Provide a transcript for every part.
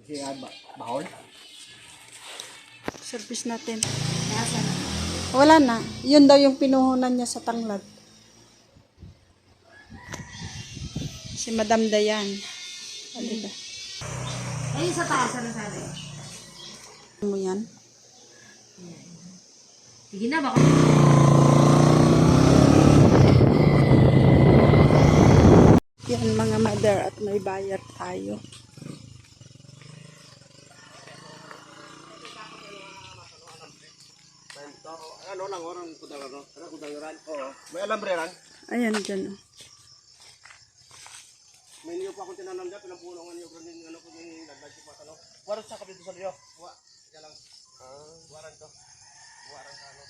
Bahol? Service natin. Wala na. Yun daw yung pinuhunan niya sa tanglad. Si Madam Dayan. Halika. Ayun sa taas, ano sabi? Mo yan. Sige na, baka... Yan mga mother at may bayar tayo. Ano lang orang kudaran no? Ano kudaran? Oo. May alambre ran. Ayan dyan. Oh. May niyo pa akong tinanam dyan, pinapulungan niyo ganin ano ko yung nagdagdag pa ano. Waran sa kapito sa liyo. Wa, diyan lang. Waran to. Waran ka ano.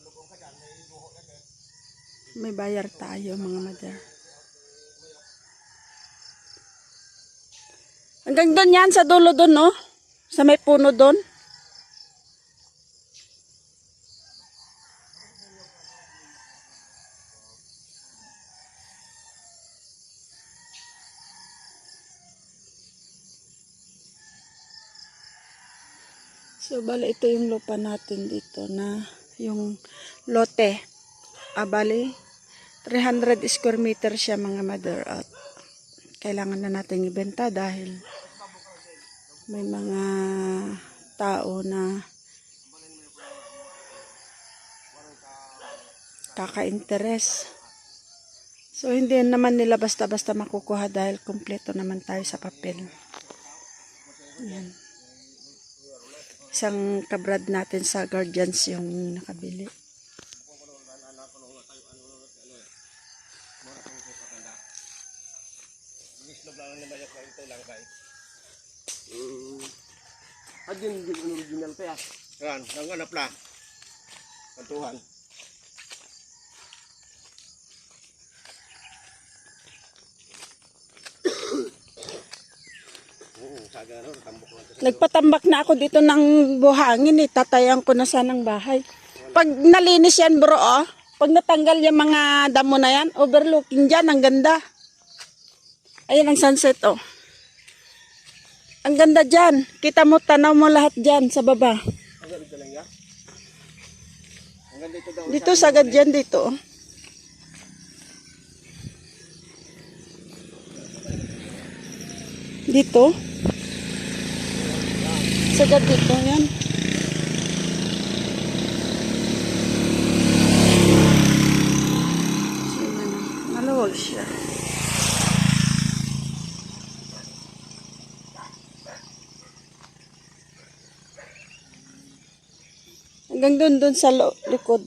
Lubong ka dyan, may buho yan eh. May bayar tayo mga mother. Hanggang doon yan sa dulo doon, no? Sa may puno doon. So, bali, ito yung lupa natin dito na yung lote. Bali, 300 square meter siya mga mother. At kailangan na natin ibenta dahil may mga tao na kaka-interes. So, hindi naman nila basta-basta makukuha dahil kumpleto naman tayo sa papel. Ayan. Isang kabrad natin sa Guardians yung nakabili. Adin yung original pa ya. Yan, nanganap na. Kantuhan. Nagpatambak na ako dito ng buhangin eh. Tatayan ko na sanang bahay. Pag nalinis yan bro, oh, pag natanggal yung mga damo na yan, overlooking dyan, ang ganda. Ayan ang sunset, oh. Ang ganda dyan. Kita mo, tanaw mo lahat dyan sa baba. Dito sagad dyan, dito. Oh. Dito. Sagad dito, yan. Maluwag siya. Hanggang doon sa likod.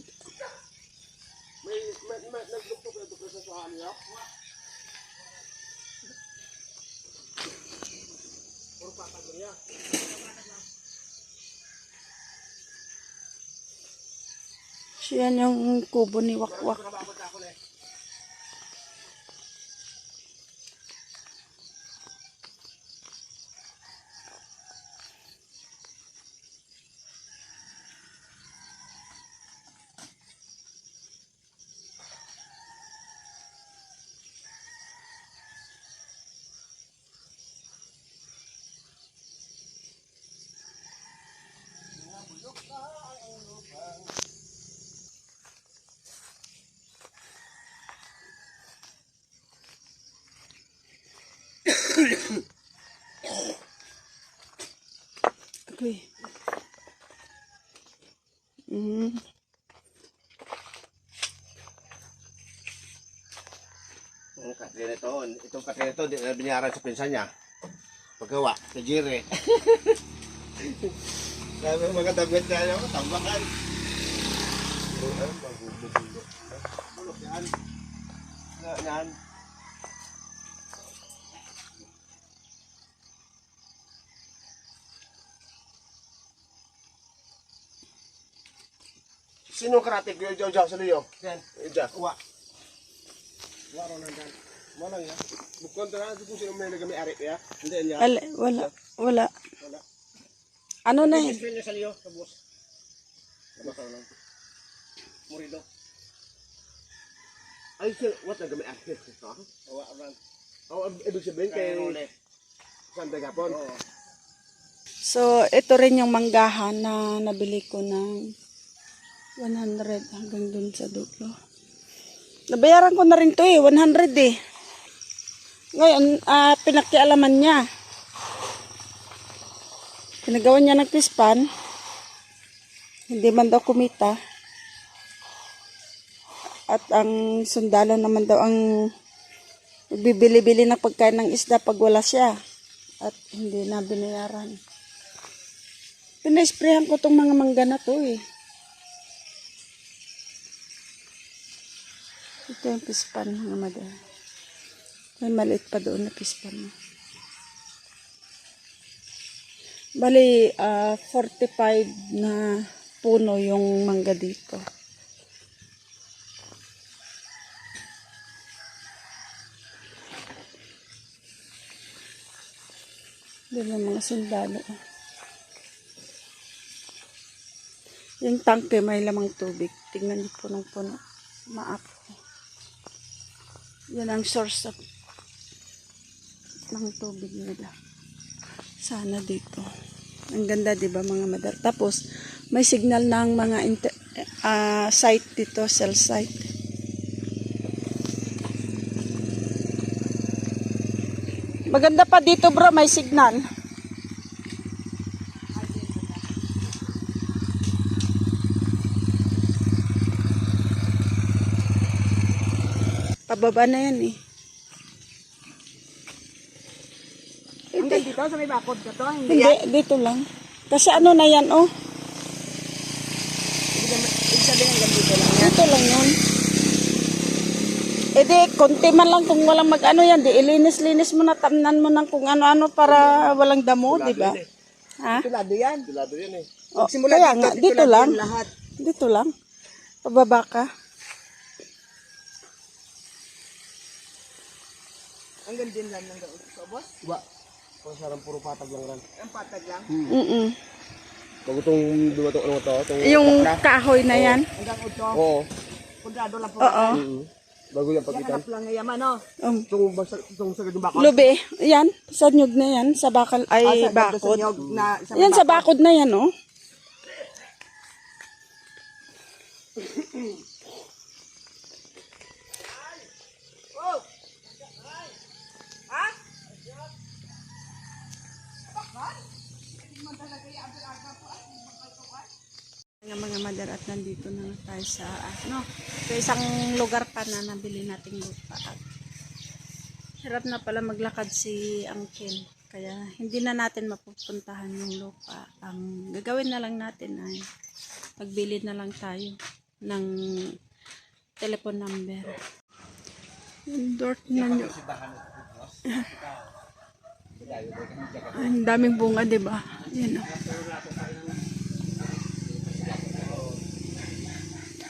Siya yung kubo ni Wakwak. Okay. Itong katrina ito, binayaran sa pinsan niya. Paggawa, sa Jire. Sabi mga damit niya, tambakan. Bulok yan. Yan. Sino karatig yung jaw sa liyo? Yan. Diyan. Uwa. Waro na dyan. Wala nga. Bukontra na kung sino may nagamit ari ya. Hindi niya. Wala. Wala. Ano na yun? Niya sa liyo, sa bus. Nabakaw lang. Murido. Ay, what nagamit ari? Uwa ran. Oh, ibig sabihin kay Saan gapon? Oo. So, ito rin yung manggahan na nabili ko ng 100 hanggang dun sa dulo. Nabayaran ko na rin to 100 eh. Ngayon, pinakialaman niya. Pinagawa niya ng pispan. Hindi man daw kumita. At ang sundalo naman daw ang bibili-bili ng pagkain ng isda pag wala siya. At hindi na binayaran. Pina-sprayhan ko tong mga mangga na to eh. Ito yung pispan mga madam. May maliit pa doon na pispan. Bali, 45 na puno yung mangga dito. Doon yung mga sundalo. Yung tangke may lamang tubig. Tingnan niyo punong-puno. Maapo. Yan ang source ng tubig nila. Sana dito. Ang ganda, di ba mga madar? Tapos, may signal ng mga site dito, cell site. Maganda pa dito bro, may signal. Pababa na yan eh. Hanggang dito sa may bakod ka to. Hindi, dito lang. Kasi ano na yan, oh. Ibig sabihin hanggang dito lang. Dito lang yan. E di, konti man lang kung walang mag-ano yan. Di, ilinis-linis mo na, tamnan mo ng kung ano-ano para walang damo, di ba? Ha? Tulado yan. Tulado yan eh. Oh, kaya nga, dito lang. Lahat. Dito lang. Pababa ka. Hanggang din lang ng gaot ko, boss. Diba? Kung sarang puro patag lang ran. Ang patag lang. Bago itong dumatong ano to? Yung kahoy na yan. Hanggang uto. Oo. Kundrado lang po. Oo. Bago yan pagkitan. Hanap lang ngayon, no? Itong sagad yung bakal. Lube, yan. Sa nyug na yan. Sa bakal, ay bakod. Yan sa bakod na yan, oh. Mga madar at nandito na tayo sa isang lugar pa na nabili nating lupa. At hirap na pala maglakad si Uncle. Kaya hindi na natin mapupuntahan yung lupa. Ang gagawin na lang natin ay magbili na lang tayo ng telephone number. Yung door na nyo. Ang daming bunga, diba? Yan o.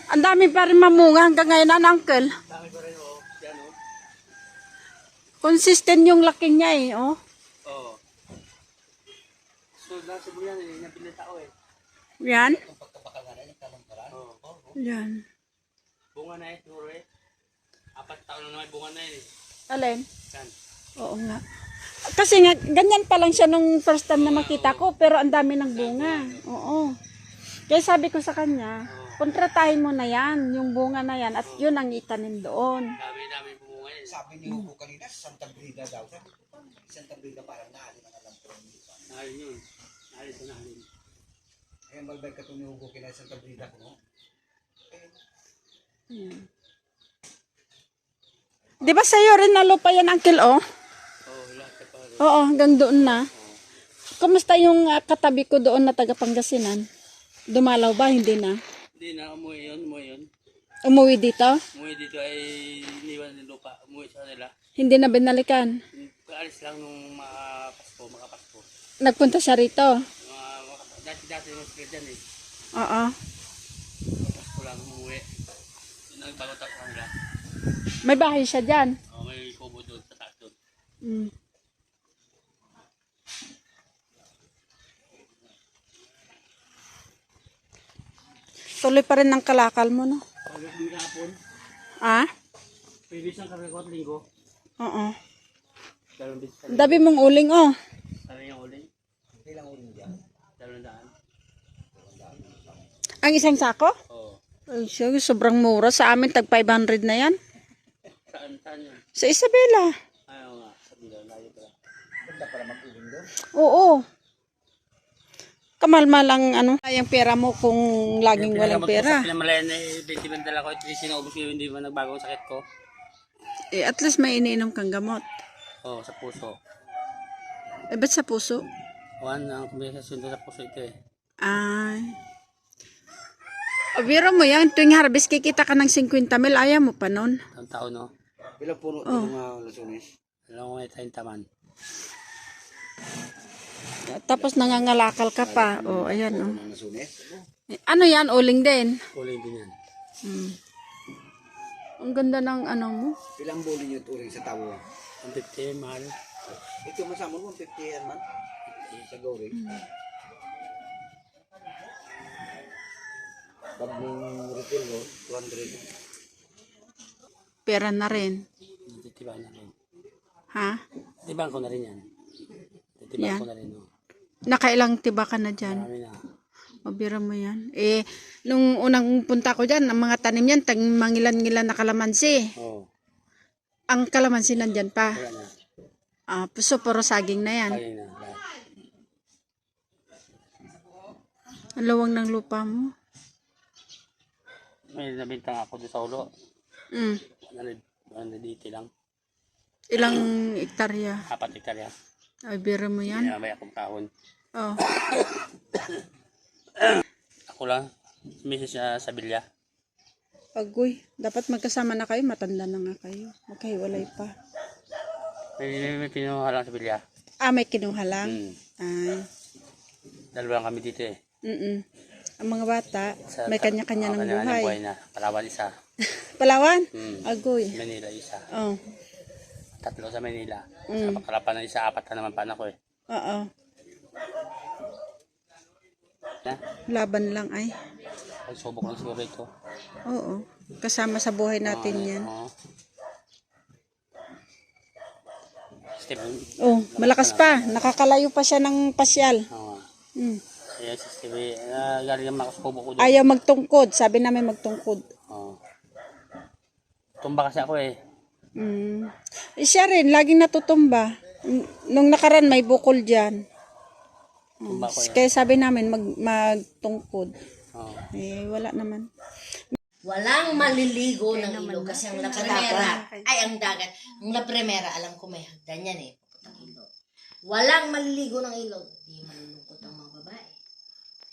Ang dami pa rin mamunga hanggang ngayon, Uncle. Dami pa rin oh. Yan oh. Consistent yung laki niya eh, oh. Oo. So, nasa buyan eh. Napili tao eh. Yan. Oo. Yan. Bunga na eh. Siguro eh. 4 taon na may bunga na eh. Alin? Saan? Oo nga. Kasi nga, ganyan pa lang siya nung first time na makita ko, pero ang dami ng bunga. Oo. Kaya sabi ko sa kanya, kontratahin mo na yan, yung bunga na yan, at yun ang itanim doon. Dami bunga eh. Sabi ni Hugo kanina, Santa Brida daw. Sabi ko, Santa Brida parang nahalin ang alam ko. Nahalin yun. Nahalin ito nahalin. Ayun, balbay ka ito ni Hugo kina Santa Brida ko, no? Yan. Di ba sa'yo rin na lupa yan, Uncle, oh? Oo, lahat ka pa rin. Oo, hanggang doon na. Kumusta yung katabi ko doon na taga Pangasinan? Dumalaw ba? Hindi na. Hindi na, umuwi yun. Umuwi dito? Umuwi dito ay iniwan ng lupa. Umuwi sa kanila. Hindi na binalikan. Kaalis lang nung makapasko. Nagpunta siya rito. Dati yung sila dyan eh. Oo. Pasko lang umuwi. Nagbago tayo sa kanila. May bahay siya dyan. May kubo doon sa taas doon. Mm. Tuloy pa rin ng kalakal mo, no? Pag hindi hapon, Ah? previous ang karagawat linggo. Oo. Dalawang bis. Ang dami mong uling, oh. Kami yung uling. Ilang uling dyan? 200. Ang isang sako? Oo. Ay, sobrang mura. Sa amin, tag 500 na yan. Saan yun? Sa Isabela. Ayaw nga. Sabi daw, layo pala. Ganda pala mag-uling doon. Oo. Kamalmal ang ano, yung pera mo kung laging walang pera. Sa pinamalayan na 20 man dala ko. Ito yung sinaubos ko, hindi ba nagbago ang sakit ko? Eh, at least may iniinom kang gamot. Oo, sa puso. Eh, ba't sa puso? Ang kombinasyon doon sa puso ito eh. Ay. O, biro mo yan, tuwing harvest kikita ka ng 50 mil, ayaw mo pa nun. Ang tao no. Ilang puno ito mga lasunis? Alam ko may 30 man. Tapos nangangalakal ka pa. O, ayan o. Mga lasunis? Ano yan, uling din. Uling din yan. Hmm. Ang ganda ng ano mo. Ilang buli yung uling sa tawo? 150, mahal. Ito masama mo, 50 yan man. Sa gawin. Bagong retail mo, 200. Pera na rin. Titiban na rin. Ha? Titiban ko na rin yan. Titiban Yan. ko na rin. No. Nakailang tiba ka na dyan. Marami na. O, biro mo yan. Eh, nung unang punta ko dyan, ang mga tanim yan, tag mangilan-ngilan na kalamansi. Oo. Ang kalamansi nandyan pa. Wala na. Ah, so, puro saging na yan. Kaya na. Lahat. Ang lawang ng lupa mo. May nabintang ako doon sa ulo. Mm. 180 lang. Ilang ektarya? 4 hektarya. Ay, biro mo yan. Yan. May akong kahon. Oh. Ako lang. Misis sa Bilya. Agoy, dapat magkasama na kayo. Matanda na nga kayo. Magkahiwalay pa. May pinuha lang sa Bilya. Ah, may kinuha lang? Hmm. Ay. Dalawa lang kami dito eh. Ang mga bata, may kanya-kanya ng kanya-kanyang buhay. na. Palawan isa. Palawan? Hmm. Agoy. Manila isa. Oh. 3 sa Manila. Sa Pakalapan ng isa, 4 na naman pa anak ko eh. Oo. Na? Laban lang ay. Pagsubok lang siguro ito. Oo. Kasama sa buhay natin yan. Oo. Step. Oh, malakas pa. Nakakalayo pa siya ng pasyal. Oo. Mm. Ayan si Steve. Galing ang makasubo ko doon. Ayaw magtungkod. Sabi namin magtungkod. Oo. Tumba kasi ako eh. Mm. Eh, siya rin, laging natutumba. Nung nakaraan may bukol dyan. Tumba ko eh. Kaya sabi namin magtungkod. Oo. Eh, wala naman. Walang maliligo ng ilog kasi ang La Primera, ay ang dagat. Ang La Primera, alam ko may hagdan yan eh. Papuntang ilog. Walang maliligo ng ilog. Di malulungkot ang mga babae.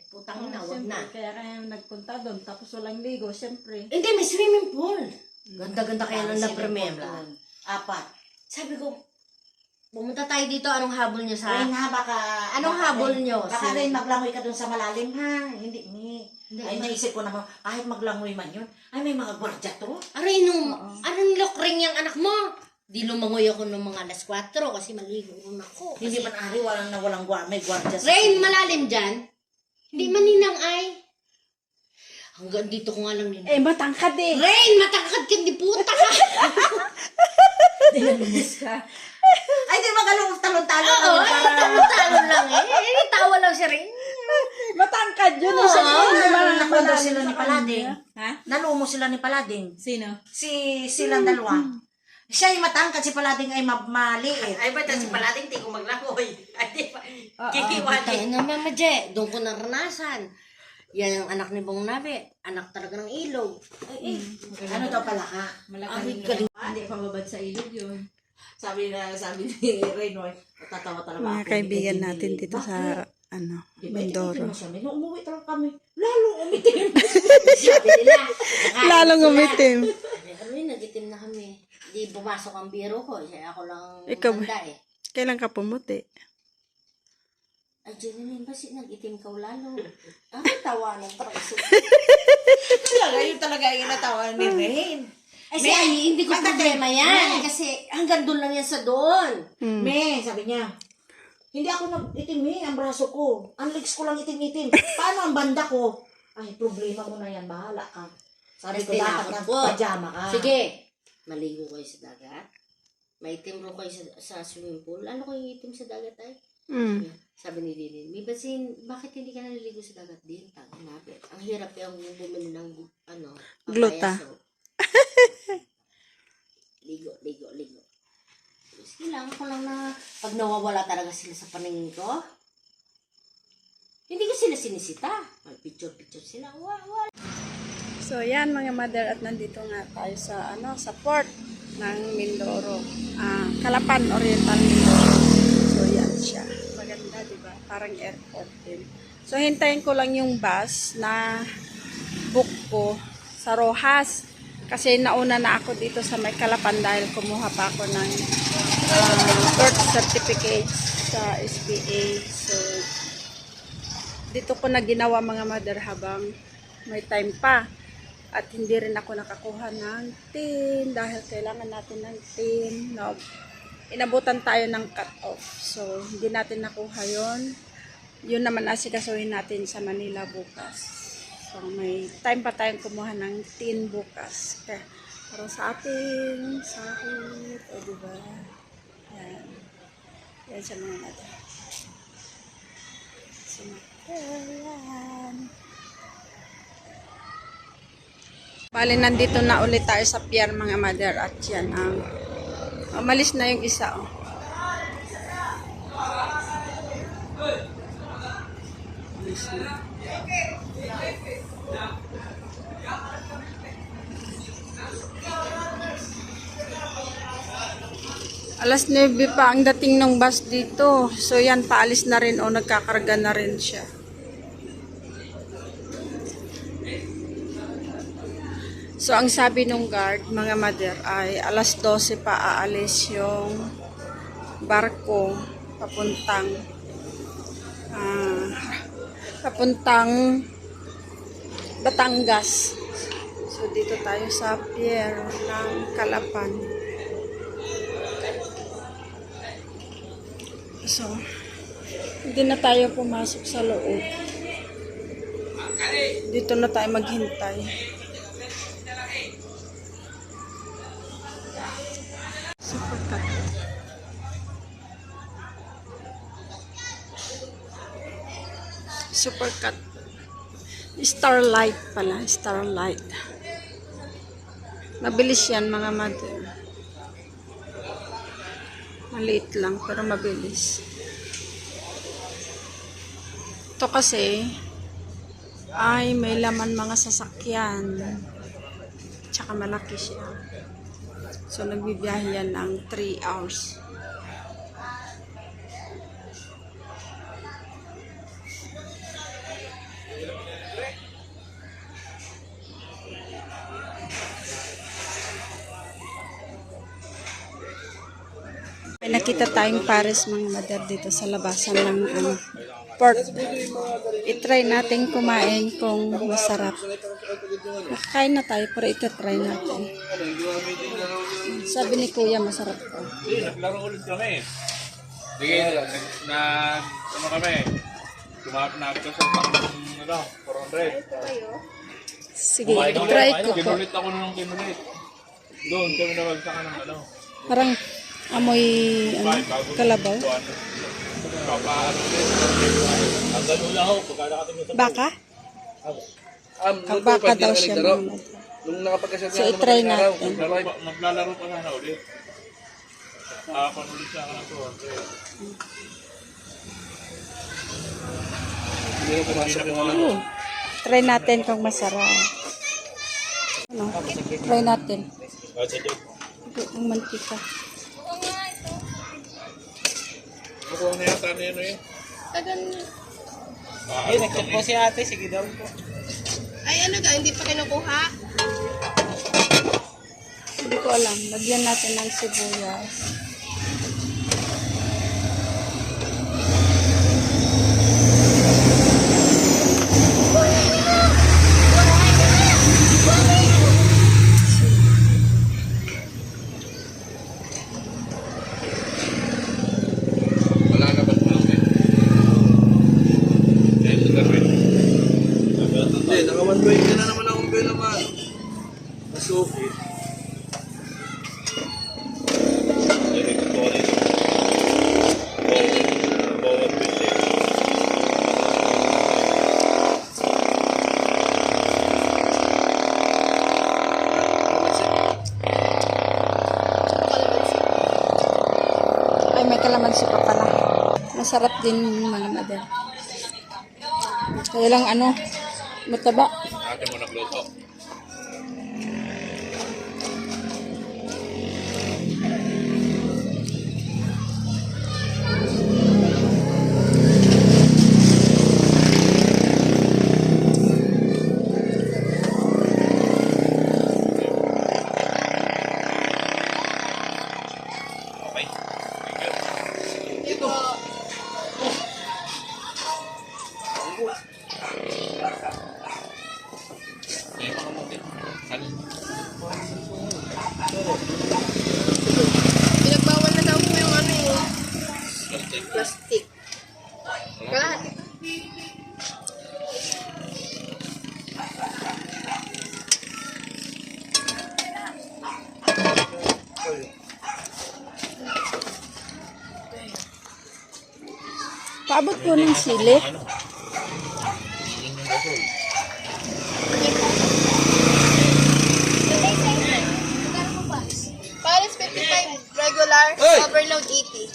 Eh, putang ina, wag na. Kaya nagpunta doon, tapos walang ligo, siyempre. Hindi, may swimming pool. Ganda-ganda kaya ng La Primera. 4. Sabi ko, pumunta tayo dito, anong habol nyo sa... Rin ha, baka... Anong habol nyo? Baka rin maglangoy ka dun sa malalim ha. Hindi. Hindi. Ay, naisip ko naman, kahit maglangoy man yun, ay may mga gwardya to. Aray, anong lokring yung anak mo? Di lumangoy ako ng mga alas 4 kasi maligo rin ako. Hindi man ari, walang may gwardya sa... Rain, malalim dyan. Hindi maninang ay. Hanggang dito ko nga lang din. Eh, matangkad eh. Rain, matangkad ka, di puta ka. Ay, di magalong talon-talon. Oo, talon-talon lang eh. Tawa lang siya Rain. Matangkad yun. Oo. Nakuha sila ni Palading. Ha? Nalumo sila ni Palading. Sino? Silang dalawa. Siya ay matangkad, si Palading ay maliit. Ay, ba't si Palading di ko maglangoy? Ay, di ba? Kikiwagi. Mama Je, doon ko naranasan. Yan ang anak ni Bong Nabe. Anak talaga ng ilog. Ay, Ano daw pala ka? ay, galing. Hindi pa babad sa ilog yun. Sabi ni Reynoy, tatawa talaga Mga ako. kaibigan natin dito sa, Mindoro. Nung umuwi talaga kami, lalo umitim. Sabi nila. Lalong umitim. Ano yun, nagitim na kami. Di pumasok ang biro ko. Siya ako lang Ikaw- matanda eh. Kailan ka pumuti? Ay, Jenny, ba nag-itim ka lalo? Ah, tawanan talaga siya. Yun talaga yung natawa ni Rain. Ay, hindi ko problema yan. Kasi hanggang doon lang yan sa doon. Me, sabi niya, hindi ako nag-itim ang braso ko. Ang legs ko lang itim-itim. Paano ang banda ko? Ay, problema mo na yan, bahala ka. Sabi ko, Tapos dapat tinakot ko. nagpajama ka. Sige, maligo kayo sa dagat. May itim ro kayo sa swimming pool. Ano kayo itim sa dagat ay? Mm. Sabi ni Lilin, may basin, bakit hindi ka naliligo sa dagat din? Tanginapit. Ang hirap yung bumili ng, Gluta. papaya soap. Ligo. Tapos kailangan ko lang na, pag nawawala talaga sila sa paningin ko, hindi ko sila sinisita. Picture sila. Wala. So yan mga mother, at nandito nga tayo sa sa port ng Mindoro. Calapan Oriental Mindoro. So yan siya. Maganda, 'di ba? Parang airport din. So hintayin ko lang yung bus na book ko sa Rojas. Kasi nauna na ako dito sa may Calapan dahil kumuha pa ako ng birth certificate sa SPA. So dito ko na ginawa mga mother habang may time pa. At hindi rin ako nakakuha ng tin dahil kailangan natin ng tin. No, inabutan tayo ng cut-off. So, hindi natin nakuha yon. Yun naman asikasuhin natin sa Manila bukas. So, may time pa tayong kumuha ng tin bukas. Kaya, para sa ating sahod. O, diba? Yan. Yan sa mga natin. Yan. Bali, nandito na ulit tayo sa pier mga mother, at yan ang umalis na yung isa. Oh. Umalis na. Alas 9 pa ang dating ng bus dito. So yan, paalis na rin o nagkakarga na rin siya. So, ang sabi nung guard, mga mother, ay alas 12 pa aalis yung barko papuntang Batangas. So, dito tayo sa pier ng Calapan. So, hindi na tayo pumasok sa loob. Dito na tayo maghintay. Supercut. Starlight pala. Starlight. Mabilis yan mga mother. Maliit lang pero mabilis. Ito kasi ay may laman mga sasakyan. Tsaka malaki siya. So nagbibiyahe yan ng 3 hours. May nakita tayong pares mga mother dito sa labasan ng port. I-try natin kumain kung masarap. Nakakain na tayo pero ita-try natin. Sabi ni Kuya masarap to. Naglaro ulit kami. Sige, ano kami? Kumahap na ako sa 400. Sige, try ko po. Kinulit ako nung kinulit. Doon kami nabagsakan ng Parang amoy kalabaw. Ang galula ho, pagkakatating mo sa Baka? Baka daw siya. Nung nakapagkasya So, i-try natin. maglalaro pa sana ulit. Panulit siya ka ng 200. Try natin kung masarap. Ano? Try natin. Ang mantika. Kukuha na yata na yun eh. Ay, nag-chat po si ate. Sige daw po. Hindi ko alam. Lagyan natin ng sibuyas. Wala na ba tulong eh? Ito na rin. Hindi, naka 120 na naman akong bill naman. Mas okay. Ito na rin. Ay, may kalamansi pa pala. Masarap din mga mother. Kaya lang mataba. Ate mo nagluto. Okay. Thank you. May mga mote. Saan? Pinagbawal na daw po yung Plastic. plastic. Lahat. Paabot po ng sili. Ano? Yun yung gasol. Paris 55, regular, Hey! overload 80.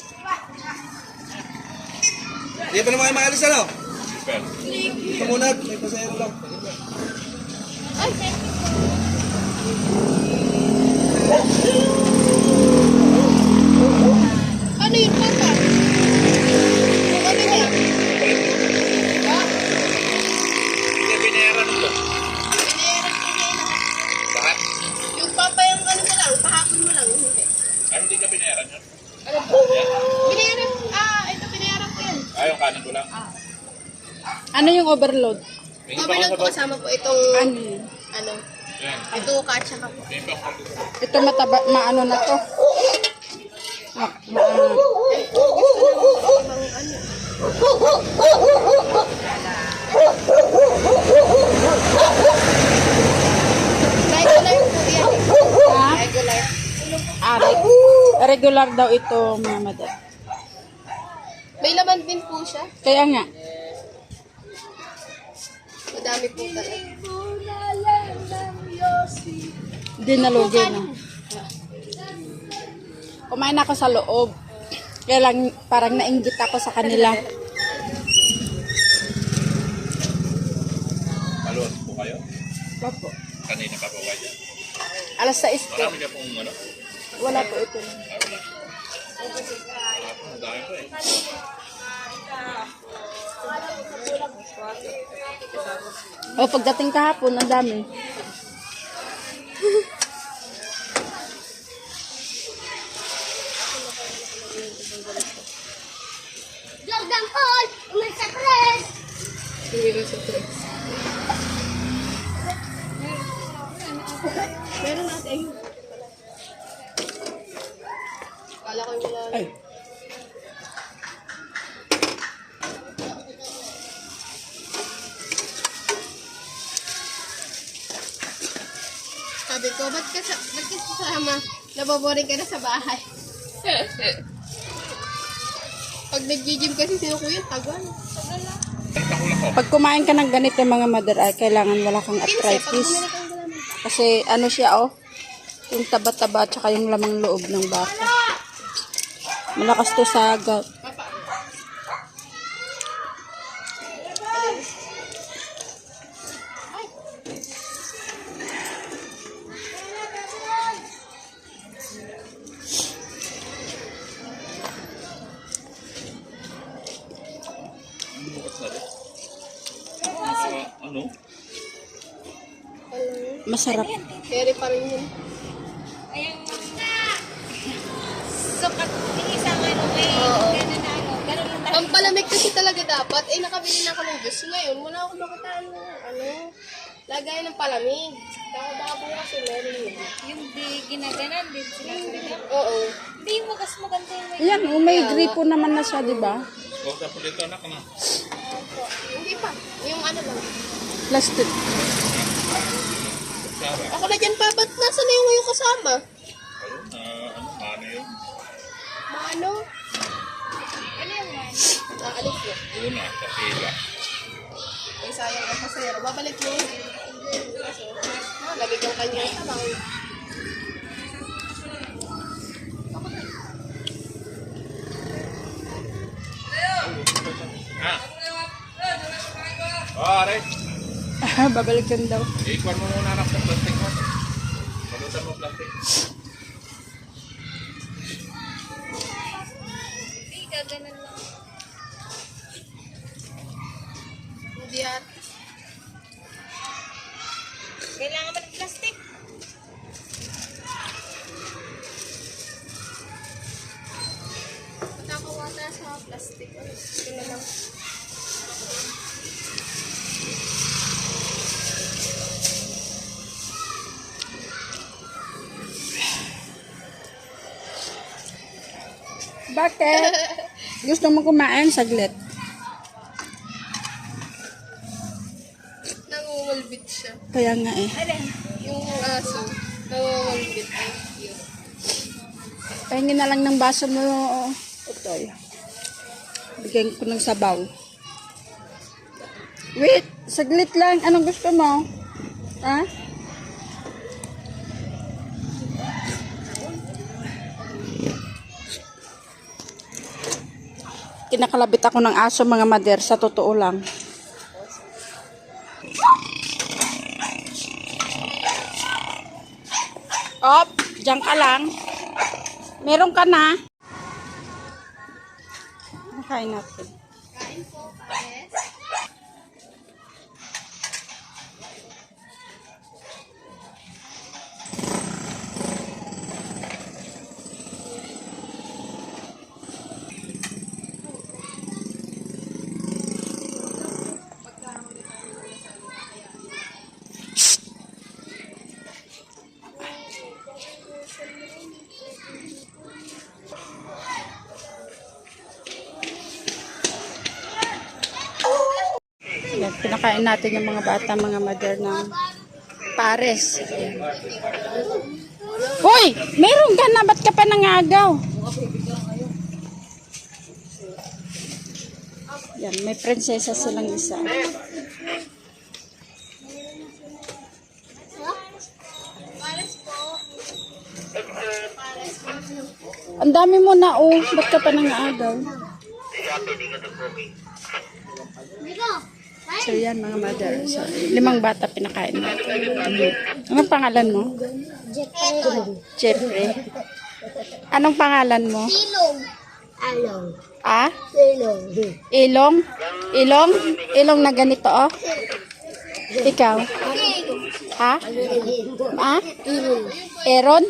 Hindi pa naman kayo maalis ano? Super. Ito muna, may pasayro lang. Ay, ano yun, Papa? Yung ano niya? Hindi binayaran mo. Binayaran ko niya yun. Lahat. Yung Papa yung ano mo lang, pahapon mo lang. Hindi. Ay, hindi ka binayaran yun. Ano po? Binayaran, ito binayaran ko yun. Ay, yung kanin ko lang. Ano yung overload? May iba Overload ko po sa kasama po itong, Ano? Yan. ito katsa ka po. May iba ko. Ito mataba, maano na to. Regular po yan. Ha? Regular. Regular daw ito mga mother. May laman din po siya. Kaya nga, Madami po talaga. dinalugi na. Kumain ako sa loob. Kaya lang parang nainggit ako sa kanila. Paluwas po kayo. Opo. Kanina pa po kayo. Alas 6 po. Marami ka pong ano. Wala po ito. Ang dami po eh. Pagdating kahapon, ang dami. Jordan Paul! Umay sa press! Meron natin. Kala ko yung wala. Ay. Sabi ko, ba't ka sasama? Naboboring ka na sa bahay. Pag nag-gym kasi sino kuya, tagal. Tagal lang. Pag kumain ka ng ganito mga mother, ay kailangan wala kang Pag arthritis. bumili kang galaman. Kasi ano siya yung taba-taba tsaka yung lamang loob ng baka. Malakas to sa gout. Ano? Masarap. Carry pa rin yun. Oo. Pampalamig kasi talaga dapat. Nakabili na ako ng juice. Ngayon, wala ako makitaan ng lagay ng palamig. Baka bukas meron yun. Yung di ginaganan, di sila Oo. Hindi yung maganda yung may... Ayan, may gripo naman na siya, di ba? Huwag na po dito anak na. Hindi pa. Yung ano lang. Plastic. Sara. Ako na dyan pa. Ba't nasa na yung ngayong kasama? Ano yun? Maano? Ano yung man? Naalis yun. Una, sa pila. Ay, sayang ang pasero. Babalik mo. Lagay kang kanyang tabang. Babalikan daw. Ikuan mo muna anak sa plastic mo. Balutan mo plastic. Ay, gaganan lang. Hindi at. Kailangan mo ng plastic. Nakawata sa plastic. Ito na lang. Bakit? Gusto mo kumain? Saglit. Nangungulbit siya. Kaya nga eh. Yung aso, nangungulbit. Ay, yun. Pahingin na lang ng baso mo. Utoy. Bigyan ko ng sabaw. Wait, saglit lang. Anong gusto mo? Ha? Kinakalabit ako ng aso mga mader, sa totoo lang. Op, diyan ka lang. Meron ka na. Nakain natin. Yan, pinakain natin yung mga bata, mga mother ng pares. Hoy! Meron ka na, ba't ka pa nangagaw? Yan, may prinsesa silang isa. Ang dami mo na, oh. Ba't ka pa nangagaw? So yan mga mother. So, 5 bata pinakain natin. Anong pangalan mo? Jeffrey. Anong pangalan mo? Ilong. Along. Ah? Ilong. Ilong? Ilong? Ilong na ganito oh? Ikaw? Ha? Ah? Aaron?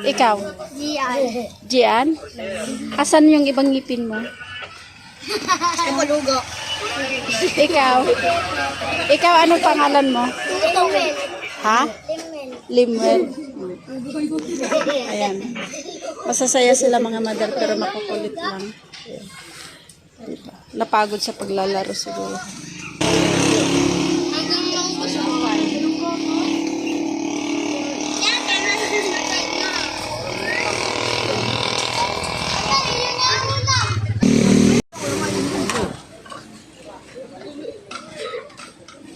Ikaw? Gian? Asan yung ibang ngipin mo? Kulugo. Ikaw? Ikaw anong pangalan mo? Limel. Ha? Limwell. Ayan. Masasaya sila mga mother pero makukulit lang. Ayan. Diba? Napagod sa paglalaro siguro. Hanggang maubos ang buwan. Yan, kanan sa matay na.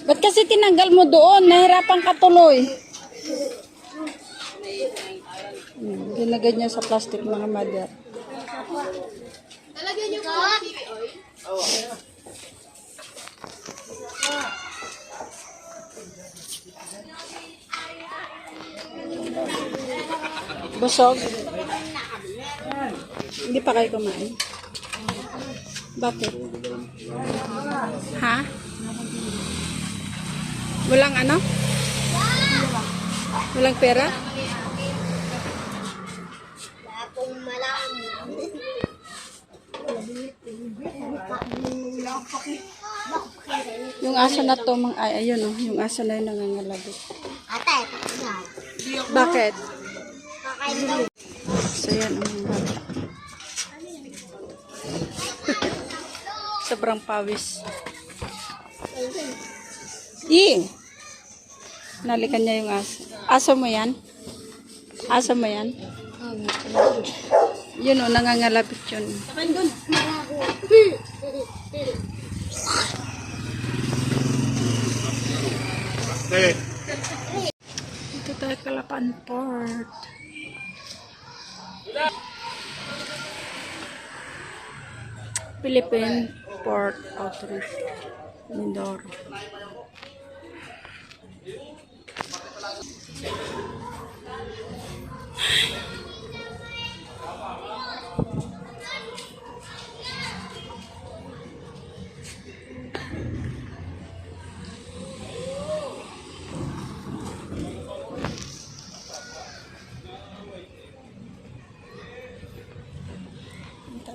Ba't kasi tinanggal mo doon? Nahirapan ka tuloy. Ginagay niya sa plastic mga mother. Talagyan niyo po ang TV oil. Busog? Hindi pa kayo kumain? Bakit? Ha? Walang ano? Walang pera? Kung malaman. Yung aso na to, ay, ayun oh, yung aso na yun nangangalabit. Ate, kakagaw. Bakit? Kakain daw. So yan ang mga bata. Sobrang pawis. Nalikan niya yung aso. Aso mo yan? Aso mo yan? Yun o, nangangalapit yun. Ito tayo Calapan Port. Philippine Port Authority. Mindoro.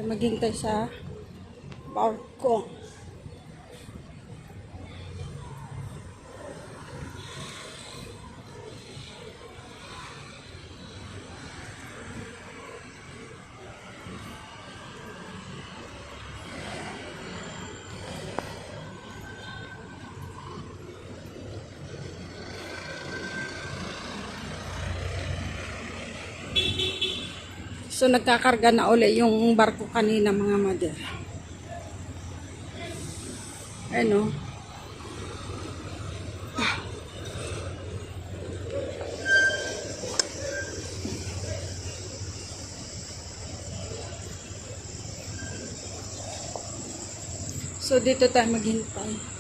Ay maghintay sa barko. So nagkakarga na uli yung barko kanina mga mother. Ano? So dito tayo maghintay.